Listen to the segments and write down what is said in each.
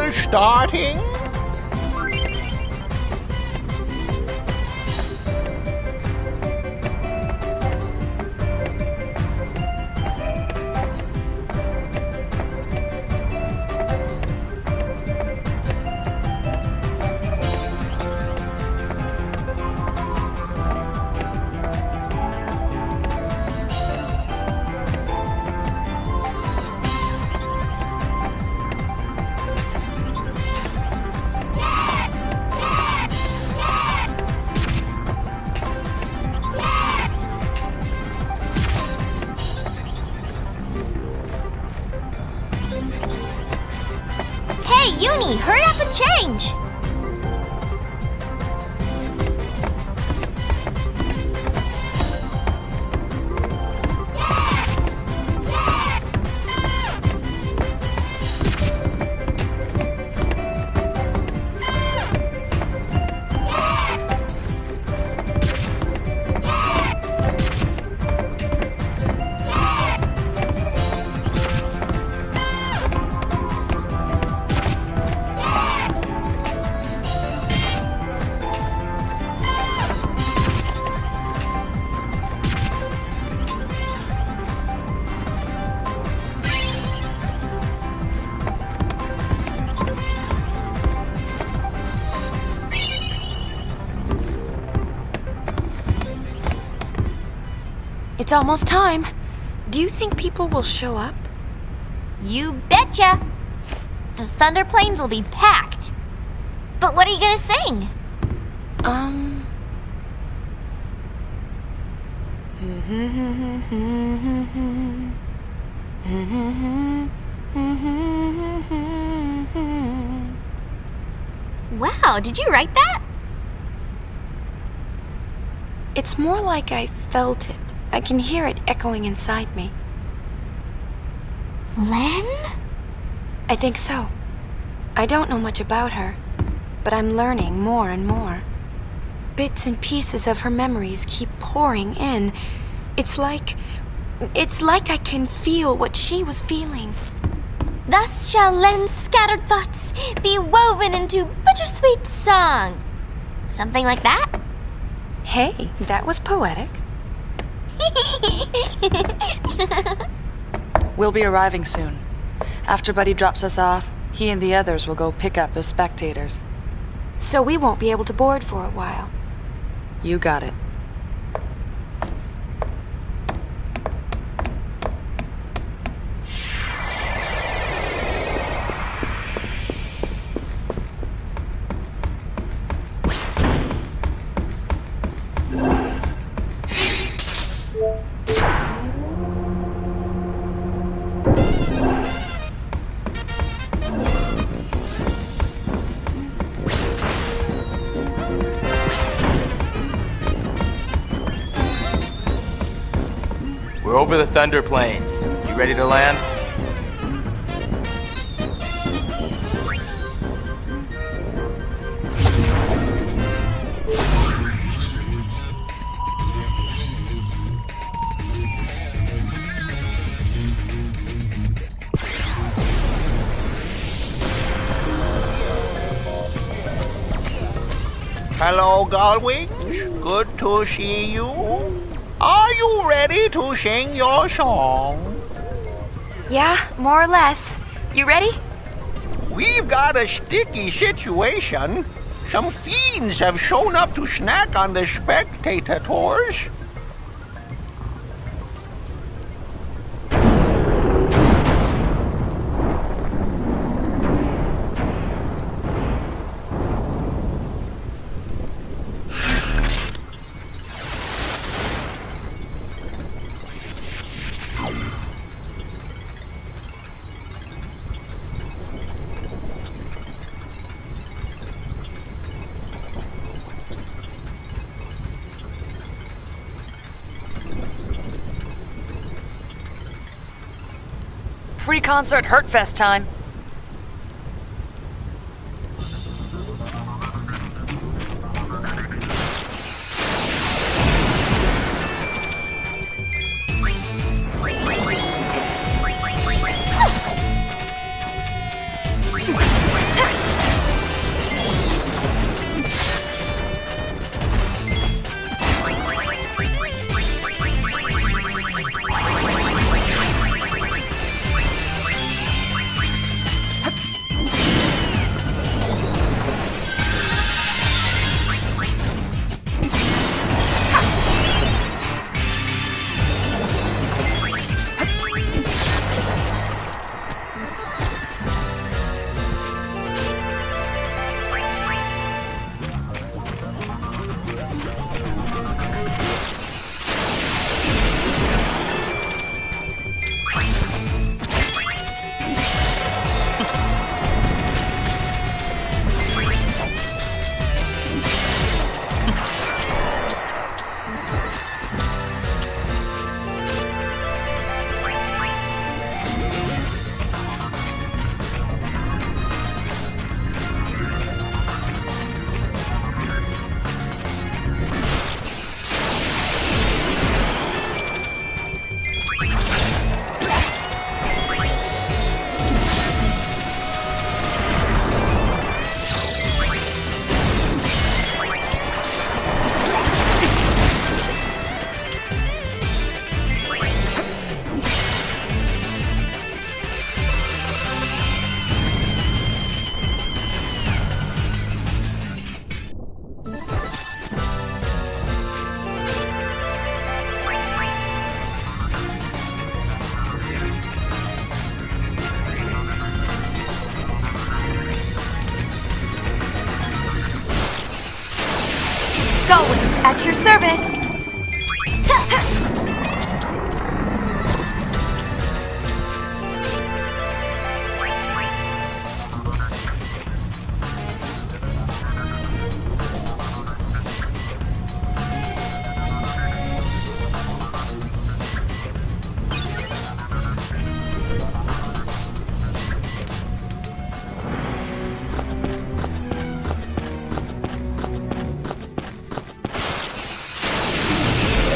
battle starting? Hey, Uni, hurry up and change! It's almost time. Do you think people will show up? You betcha! The Thunder Plains will be packed. But what are you gonna sing? Wow, did you write that? It's more like I felt it. I can hear it echoing inside me. Lenne? I think so. I don't know much about her, but I'm learning more and more. Bits and pieces of her memories keep pouring in. It's like I can feel what she was feeling. Thus shall Lenne's scattered thoughts be woven into bittersweet song. Something like that? Hey, that was poetic. We'll be arriving soon. After Buddy drops us off, he and the others will go pick up the spectators. So we won't be able to board for a while. You got it. We're over the Thunder Plains. You ready to land? Hello, Gullwings. Good to see you. Are you ready to sing your song? Yeah, more or less. You ready? We've got a sticky situation. Some fiends have shown up to snack on the spectator tours. Pre-concert Hurtfest time. At your service.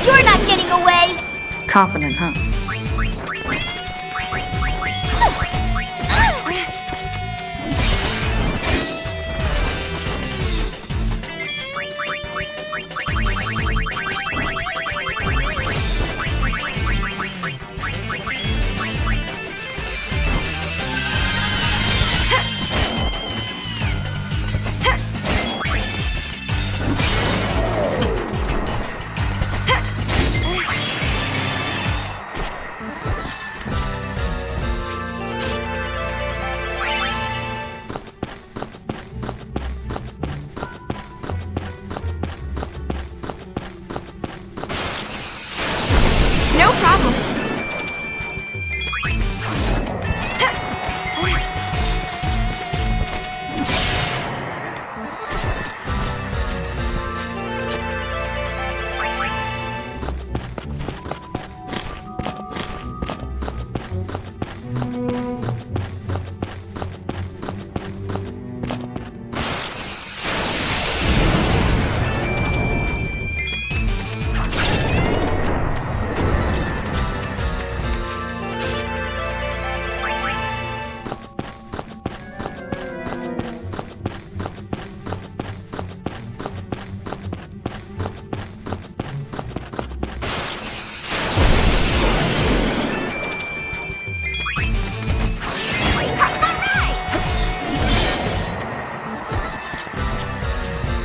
You're not getting away! Confident, huh? No problem.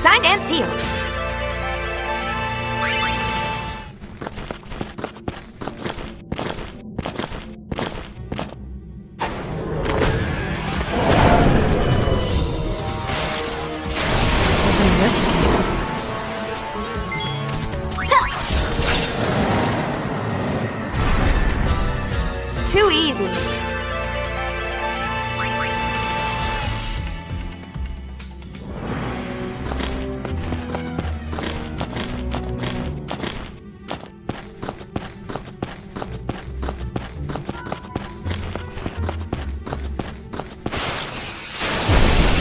Signed and sealed. Wasn't risky. Too easy.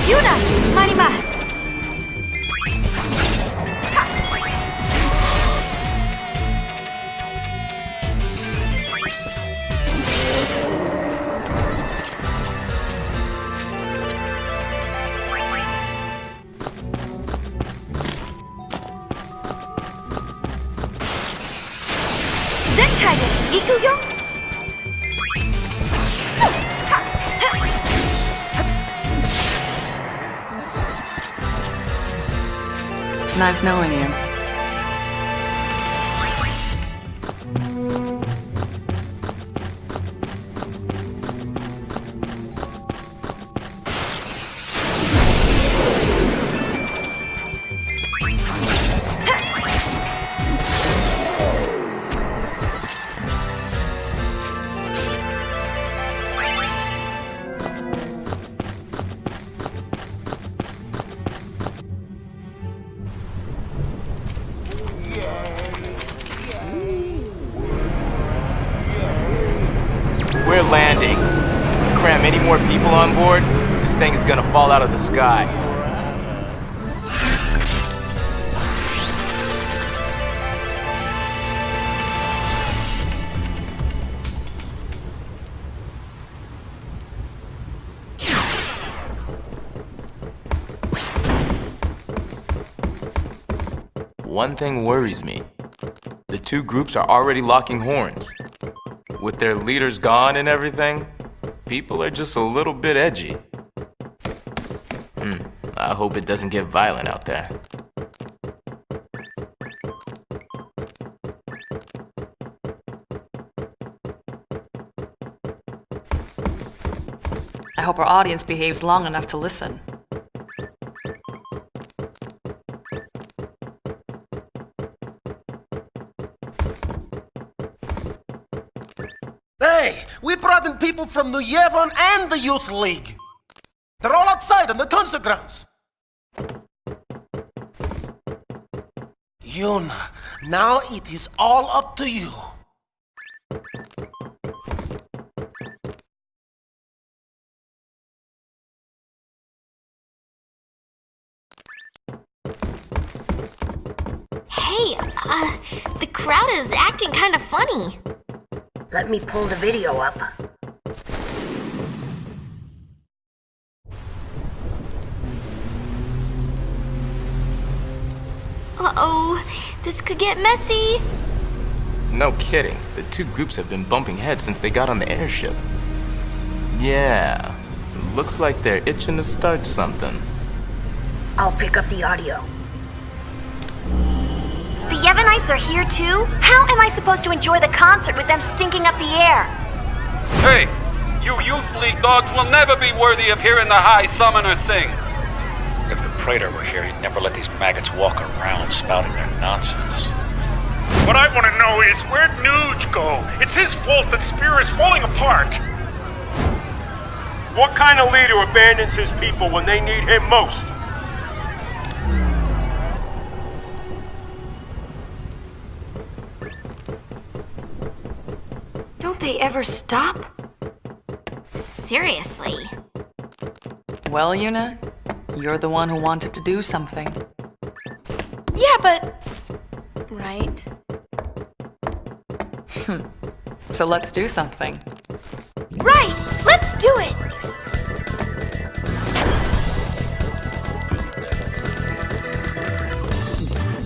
Yuna, manimasu. Zenkai de iku yo. Nice knowing you. We're landing. If we cram any more people on board, this thing is gonna fall out of the sky. One thing worries me. The two groups are already locking horns. With their leaders gone and everything, people are just a little bit edgy. I hope it doesn't get violent out there. I hope our audience behaves long enough to listen. Hey, we brought in people from the Yevon and the Youth League. They're all outside on the concert grounds. Yoon, now it is all up to you. Hey, the crowd is acting kind of funny. Let me pull the video up. Uh-oh, this could get messy. No kidding. The two groups have been bumping heads since they got on the airship. Yeah, looks like they're itching to start something. I'll pick up the audio. The Yevonites are here too? How am I supposed to enjoy the concert with them stinking up the air? Hey, you Youth League dogs will never be worthy of hearing the High Summoner sing. If the Praetor were here, he'd never let these maggots walk around spouting their nonsense. What I want to know is, where'd Nuge go? It's his fault that Spear is falling apart. What kind of leader abandons his people when they need him most? Don't they ever stop? Seriously. Well, Yuna, you're the one who wanted to do something. Yeah, but... Right? So let's do something. Right! Let's do it!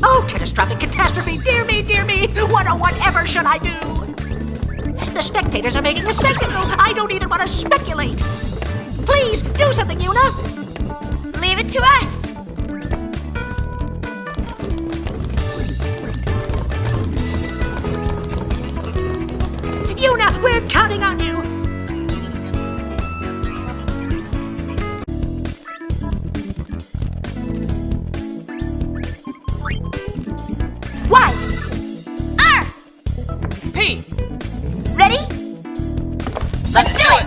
Oh, catastrophic catastrophe! Dear me, dear me! Whatever should I do? The spectators are making a spectacle! I don't even want to speculate! Please, do something, Yuna! Leave it to us! Yuna, we're counting on you! Y! R! P! Ready? Let's do it!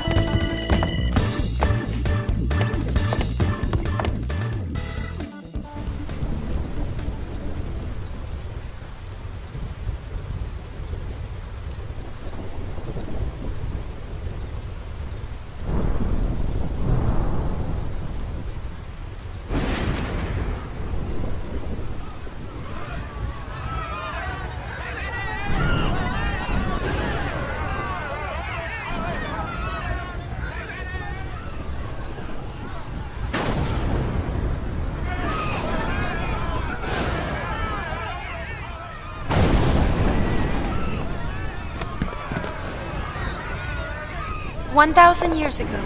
"1,000 years ago,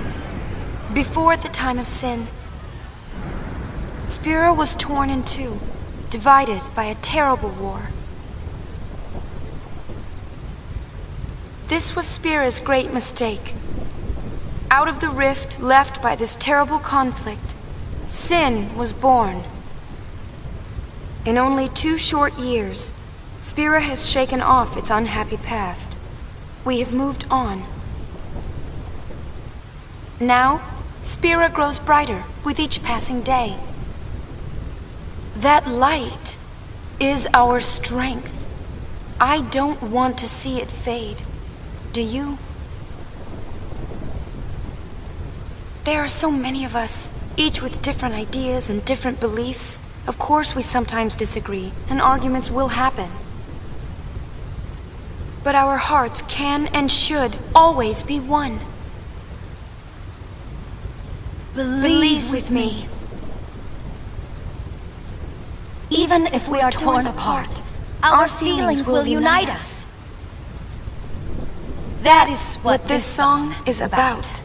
before the time of sin, Spira was torn in two, divided by a terrible war. This was Spira's great mistake. Out of the rift left by this terrible conflict, sin was born. In only 2 short years, Spira has shaken off its unhappy past. We have moved on. Now, Spira grows brighter with each passing day. That light is our strength. I don't want to see it fade. Do you? There are so many of us, each with different ideas and different beliefs. Of course we sometimes disagree, and arguments will happen. But our hearts can and should always be one. Believe with me. Even if we are torn apart, our feelings will unite us. That is what this song is about.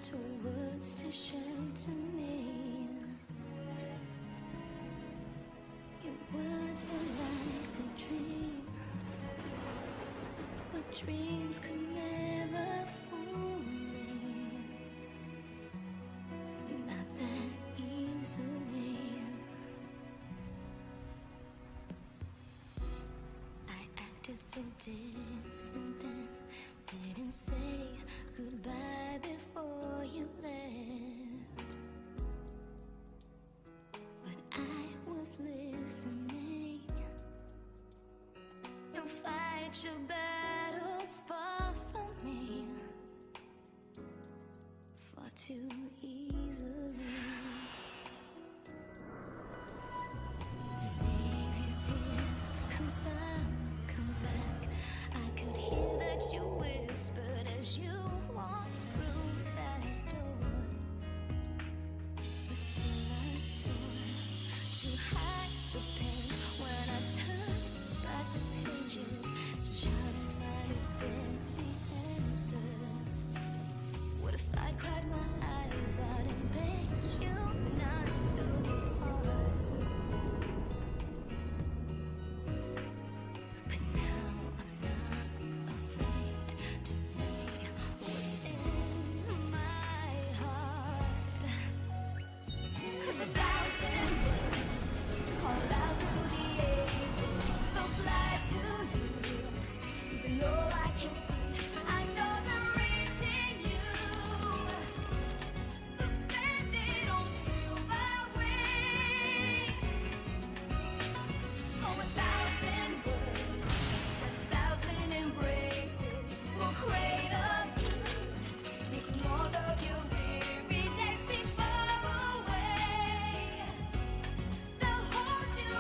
to words to shelter me. Your words were like a dream, but dreams could never fool me. Not that easily. I acted so distant then, didn't say goodbye before you left, but I was listening. You'll fight your battles far from me, far too easily. Save your tears, 'cause I'll come back. I could hear that you whispered as you walked through that door, but still I swore to hide the pain when I turned back the pages to try to find if there'd be answer. What if I'd cried my eyes out and begged you not to depart? But now I'm not afraid to say what's in my heart. 'Cause 1,000 words call out through the ages, they'll fly to you, even though I can't see. I know they're reaching you, suspended on silver wings. Oh, 1,000 words, 1,000 embraces will cradle you, making all of your weary days seem far away. They'll hold you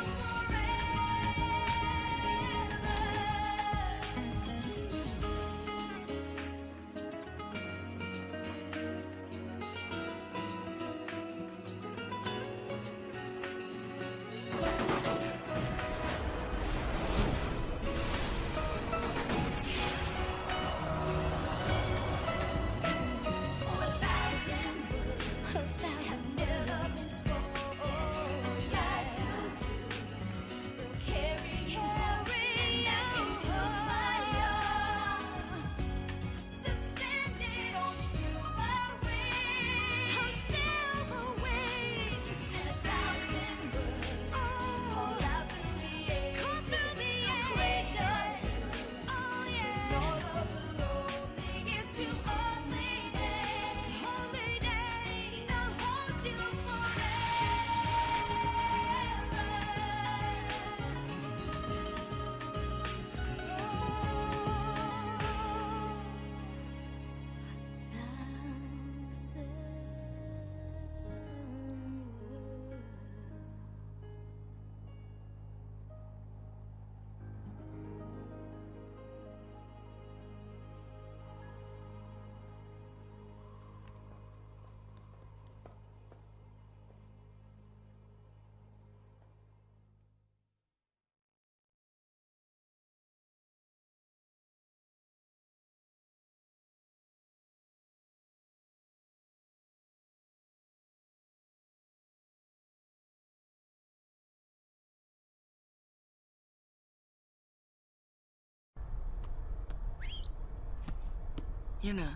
Yuna.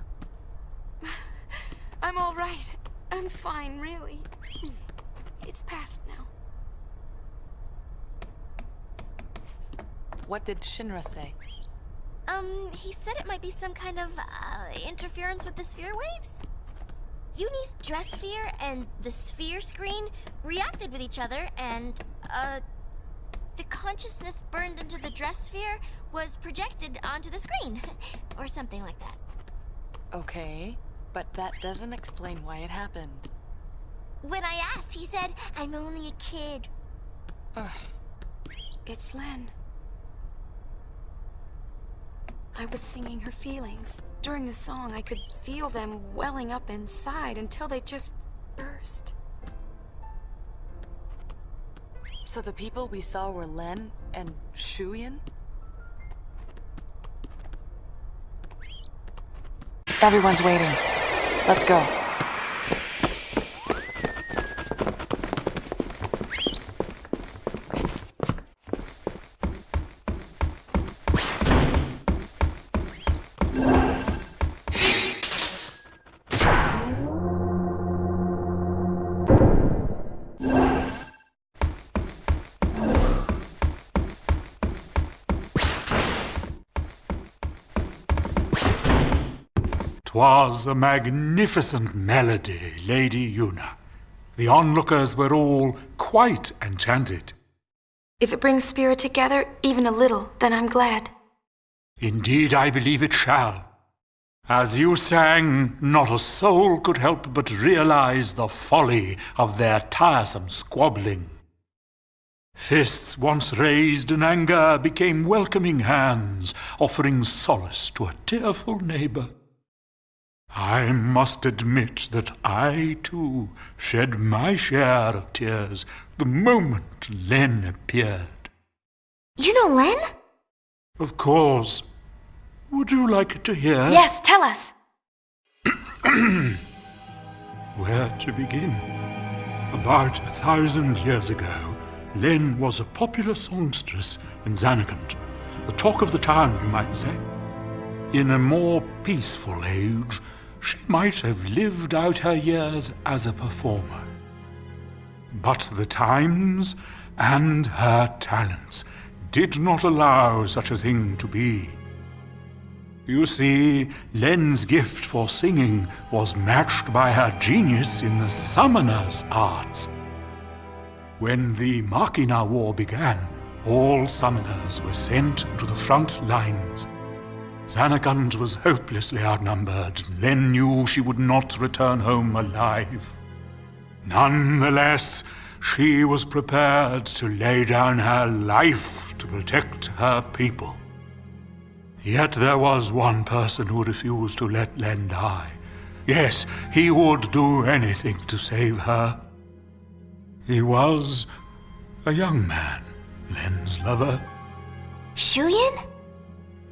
I'm all right. I'm fine, really. It's past now. What did Shinra say? He said it might be some kind of, interference with the sphere waves. Yumi's dress sphere and the sphere screen reacted with each other, and, the consciousness burned into the dress sphere was projected onto the screen. Or something like that. Okay, but that doesn't explain why it happened. When I asked, he said, "I'm only a kid." It's Lenne. I was singing her feelings. During the song, I could feel them welling up inside until they just burst. So the people we saw were Lenne and Shuyan? Everyone's waiting. Let's go. 'Twas a magnificent melody, Lady Yuna. The onlookers were all quite enchanted. If it brings spirit together, even a little, then I'm glad. Indeed, I believe it shall. As you sang, not a soul could help but realize the folly of their tiresome squabbling. Fists once raised in anger became welcoming hands, offering solace to a tearful neighbor. I must admit that I, too, shed my share of tears the moment Lenne appeared. You know Lenne? Of course. Would you like to hear? Yes, tell us. Where to begin? About 1,000 years ago, Lenne was a popular songstress in Zanarkand, the talk of the town, you might say. In a more peaceful age, she might have lived out her years as a performer. But the times and her talents did not allow such a thing to be. You see, Lenne's gift for singing was matched by her genius in the summoner's arts. When the Machina War began, all summoners were sent to the front lines. Zanarkand was hopelessly outnumbered. Lenne knew she would not return home alive. Nonetheless, she was prepared to lay down her life to protect her people. Yet there was one person who refused to let Lenne die. Yes, he would do anything to save her. He was a young man, Lenne's lover. Shuyin?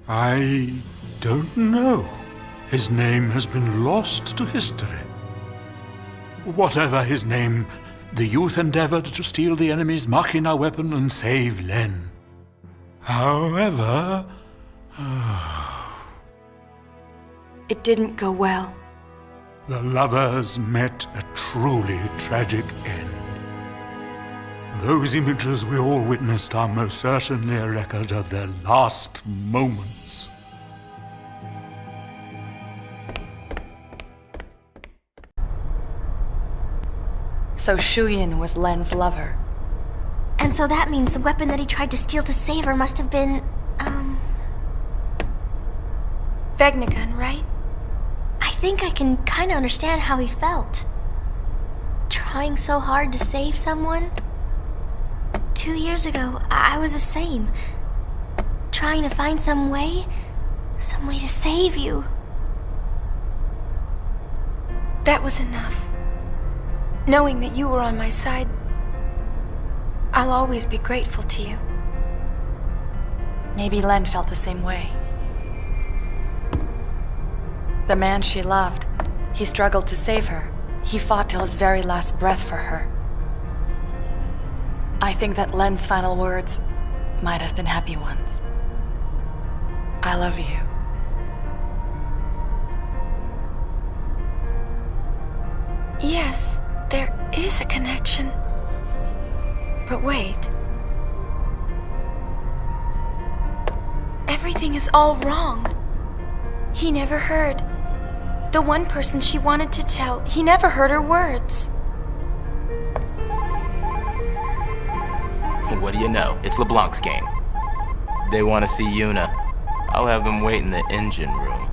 I don't know. His name has been lost to history. Whatever his name, the youth endeavored to steal the enemy's Machina weapon and save Lenne. However, It didn't go well. the lovers met a truly tragic end. Those images we all witnessed are most certainly a record of their last moments. So Shuyin was Len's lover. And so that means the weapon that he tried to steal to save her must have been, Vegnagun, right? I think I can kinda understand how he felt. Trying so hard to save someone. 2 years ago, I was the same. Trying to find some way to save you. That was enough. Knowing that you were on my side, I'll always be grateful to you. Maybe Lenne felt the same way. The man she loved, he struggled to save her. He fought till his very last breath for her. I think that Len's final words might have been happy ones. I love you. Yes, there is a connection. But wait. Everything is all wrong. He never heard. The one person she wanted to tell, he never heard her words. What do you know? It's LeBlanc's game. They want to see Yuna. I'll have them wait in the engine room.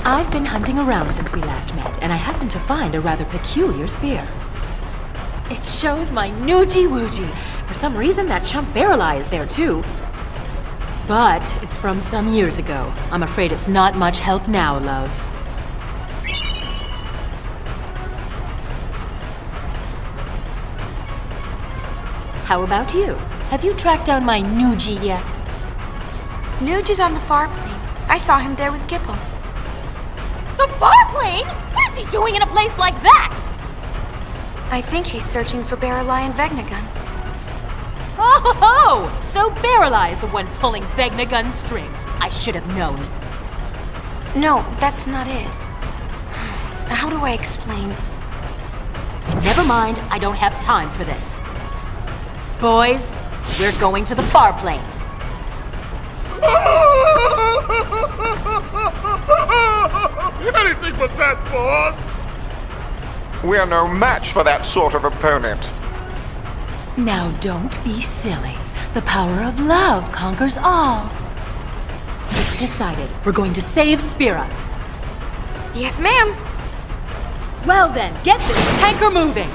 I've been hunting around since we last met, and I happened to find a rather peculiar sphere. It shows my Noogie Woogie. For some reason, that chump Barrel Eye is there too. But it's from some years ago. I'm afraid it's not much help now, loves. How about you? Have you tracked down my Noogie yet? Nuge is on the far plane. I saw him there with Gipple. The farplane? What is What's he doing in a place like that? I think he's searching for Baralai and Vegnagun. Oh ho ho! So Baralai is the one pulling Vegnagun strings. I should have known. No, that's not it. How do I explain? Never mind, I don't have time for this. Boys, we're going to the bar plane. Anything but that, boss! We're no match for that sort of opponent. Now don't be silly. The power of love conquers all. It's decided. We're going to save Spira. Yes, ma'am. Well then, get this tanker moving!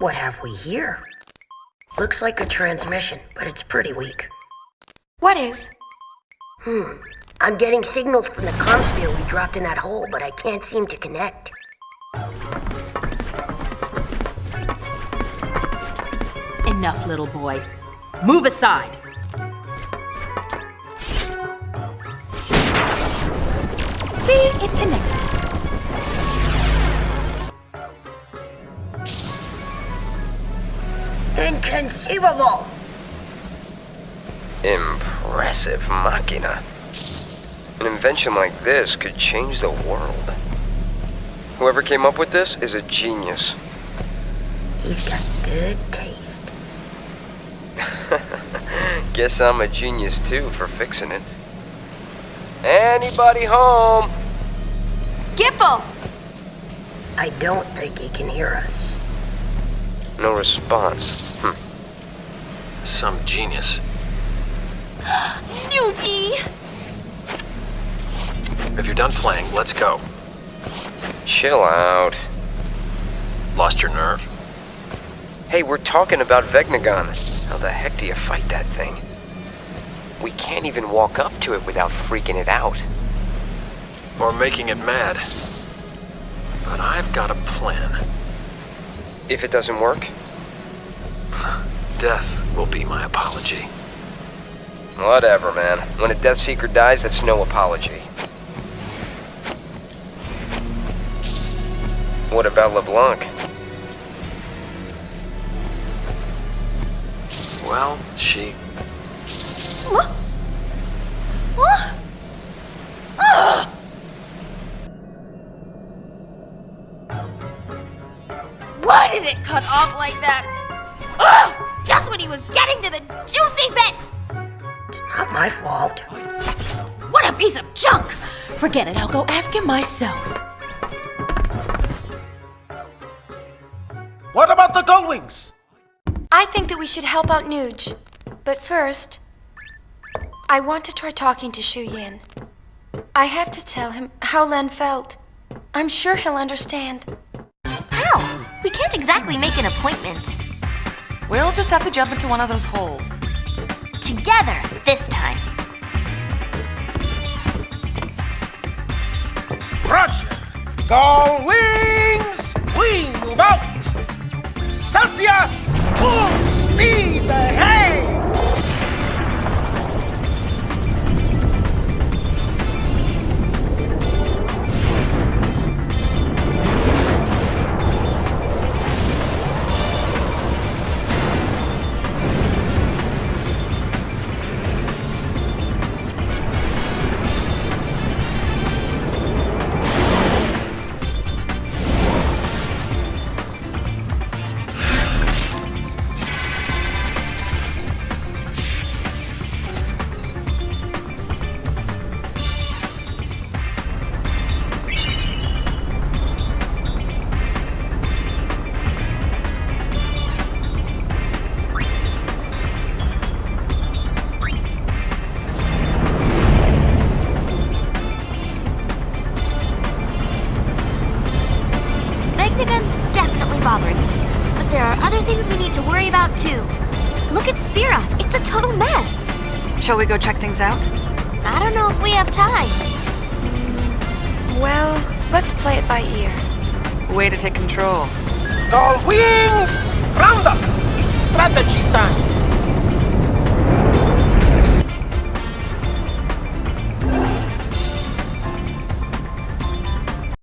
What have we here? Looks like a transmission, but it's pretty weak. What is? I'm getting signals from the comm sphere we dropped in that hole, but I can't seem to connect. Enough, little boy. Move aside! See? It connected. Inconceivable! Impressive machina. An invention like this could change the world. Whoever came up with this is a genius. He's got good taste. Guess I'm a genius too for fixing it. Anybody home? Gipple! I don't think he can hear us. No response. Some genius. Nuji! If you're done playing, let's go. Chill out. Lost your nerve? Hey, we're talking about Vegnagun. How the heck do you fight that thing? We can't even walk up to it without freaking it out. Or making it mad. But I've got a plan. If it doesn't work? Death will be my apology. Whatever, man. When a Death Seeker dies, that's no apology. What about LeBlanc? Well, she... Why did it cut off like that? Ugh! Just when he was getting to the juicy bits! It's not my fault. What a piece of junk! Forget it, I'll go ask him myself. What about the Gullwings? I think that we should help out Nuge. But first, I want to try talking to Shu Yin. I have to tell him how Len felt. I'm sure he'll understand. How? We can't exactly make an appointment. We'll just have to jump into one of those holes. Together, this time. Roger! Gullwings! We move out! Celsius! Full speed ahead! are other things we need to worry about too. Look at Spira. It's a total mess. Shall we go check things out? I don't know if we have time. Well, let's play it by ear. Way to take control. All wings! Round up! It's strategy time!